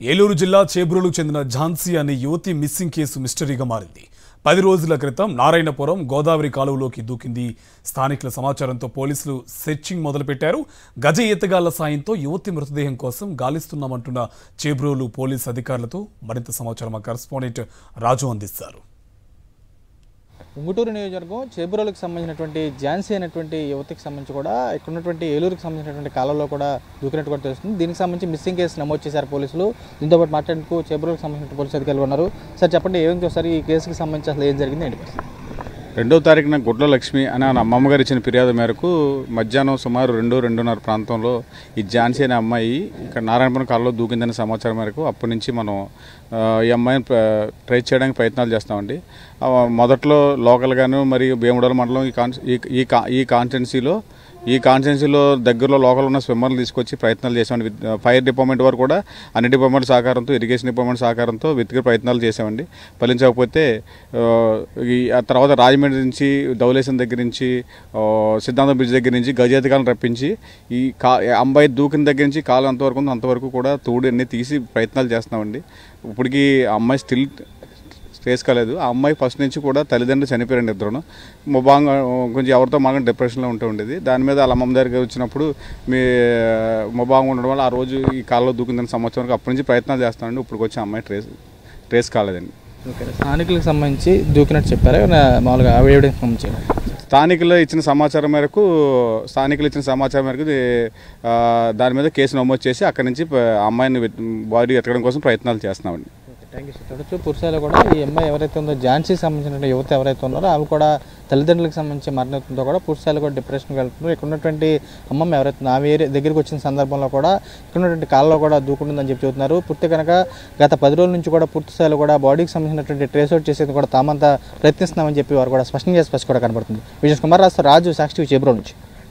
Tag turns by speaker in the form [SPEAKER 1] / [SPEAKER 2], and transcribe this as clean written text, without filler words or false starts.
[SPEAKER 1] ఏలూరు జిల్లా చేబ్రోలుకు చెందిన ఝాన్సీ అనే యువతి మిస్సింగ్ కేసు మిస్టరీగా మారింది. 10 రోజుల క్రితం నారాయణపురం గోదావరి కాలువలోకి దూకింది. స్థానికుల సమాచారంతో పోలీసులు సెర్చింగ్ మొదలుపెట్టారు. గజ ఈతగాళ్ల సాయంతో యువతి మృతదేహం కోసం గాలిస్తున్నామంటున్న చేబ్రోలు పోలీసు అధికారులతో మరింత సమాచారం మా కరెస్పాండెంట్ రాజు అందిస్తారు.
[SPEAKER 2] ఉంగుటూరు నియోజకవర్గం చేబ్రోలుకు సంబంధించినటువంటి ఝాన్సీ అనేటువంటి యువతికి సంబంధించి కూడా ఇక్కడ ఉన్నటువంటి ఏలూరుకు సంబంధించినటువంటి కాలంలో కూడా దూకినట్టు కూడా తెలుస్తుంది. దీనికి సంబంధించి మిస్సింగ్ కేసు నమోదు చేశారు పోలీసులు. దీంతో పాటు మాట్లాడేందుకు చేబ్రోలుకు సంబంధించిన పోలీసు అధికారులు ఉన్నారు. సార్ చెప్పండి, ఏమైంది ఒకసారి ఈ కేసుకి సంబంధించి అసలు ఏం జరిగింది ఏంటి?
[SPEAKER 3] 2వ తారీఖున గుడ్ల లక్ష్మి అని అమ్మమ్మగారు ఇచ్చిన ఫిర్యాదు మేరకు మధ్యాహ్నం సుమారు 2-2:30 ప్రాంతంలో ఈ ఝాన్సీ అనే అమ్మాయి ఇక్కడ నారాయణపురం కాలంలో దూకిందనే సమాచారం మేరకు అప్పటి నుంచి మనం ఈ అమ్మాయిని ట్రేస్ చేయడానికి ప్రయత్నాలు చేస్తామండి. మొదట్లో లోకల్గాను మరియు భీమడోలు మండలం ఈ కాన్స్టిట్యున్సీలో దగ్గరలో లోకల్ ఉన్న స్విమ్మర్లు తీసుకొచ్చి ప్రయత్నాలు చేసామండి. ఫైర్ డిపార్ట్మెంట్ వారు కూడా అన్ని డిపార్ట్మెంట్ సహకారంతో, ఇరిగేషన్ డిపార్ట్మెంట్ సహకారంతో వెతికే ప్రయత్నాలు చేసామండి. ఫలించకపోతే ఆ తర్వాత రాజమండ్రి నుంచి ధవళేశ్వరం దగ్గర నుంచి సిద్ధాంతం బ్రిడ్జ్ దగ్గర నుంచి గజేతకాలను రప్పించి ఈ అమ్మాయి దూకిన దగ్గర నుంచి కాలు అంతవరకు ఉందో అంతవరకు కూడా తోడు అన్నీ తీసి ప్రయత్నాలు చేస్తున్నామండి. ఇప్పటికీ ఆ అమ్మాయి స్టిల్ ట్రేస్ కాలేదు. ఆ అమ్మాయి ఫస్ట్ నుంచి కూడా తల్లిదండ్రులు చనిపోయారండి. ఇద్దరు బాగా కొంచెం ఎవరితో మాకు డిప్రెషన్లో ఉంటూ ఉండేది. దాని మీద వాళ్ళ అమ్మమ్మ దగ్గరికి వచ్చినప్పుడు బాగా ఉండడం వల్ల ఆ రోజు ఈ కాలంలో దూకిందని సంవత్సరం వరకు అప్పటి నుంచి ప్రయత్నాలు చేస్తామండి. ఇప్పుడు వచ్చి అమ్మాయి ట్రేస్ కాలేదండి.
[SPEAKER 2] ఓకే, స్థానికులకు సంబంధించి దూకినట్టు చెప్పారా మామూలుగా ఎవిడెన్స్ సంబంధించి?
[SPEAKER 3] స్థానికులు ఇచ్చిన సమాచారం మేరకు దాని మీద కేసు నమోదు చేసి అక్కడి నుంచి అమ్మాయిని బాడీ ఎత్తడం కోసం ప్రయత్నాలు చేస్తున్నామండి.
[SPEAKER 2] Thank you sir. చూడొచ్చు పురుషాలు కూడా ఈ అమ్మాయి ఎవరైతే ఉందో ఝాన్సీకి సంబంధించిన యువత ఎవరైతే ఉన్నారో ఆమె కూడా తల్లిదండ్రులకు సంబంధించి మరణిస్తుందో కూడా పురుషాలు కూడా డిప్రెషన్కి వెళ్తున్నారు. ఇక్కడ ఉన్నటువంటి అమ్మమ్మ ఎవరైతే ఆమె ఏరియా దగ్గరికి వచ్చిన సందర్భంలో కూడా ఇక్కడ ఉన్నటువంటి కాలంలో కూడా దూకుంటుందని చెప్పి చెబుతున్నారు. పూర్తి కనుక గత 10 రోజుల నుంచి కూడా పూర్తిస్థాయిలో కూడా బాడీకి సంబంధించినటువంటి ట్రేస్ అవుట్ చేసేది కూడా తామంతా ప్రయత్నిస్తున్నామని చెప్పి వారు కూడా స్పష్టం కూడా కనబడుతుంది. విజయ్ కుమార్ రాజు, సాక్షి, చేబ్రోలు నుంచి.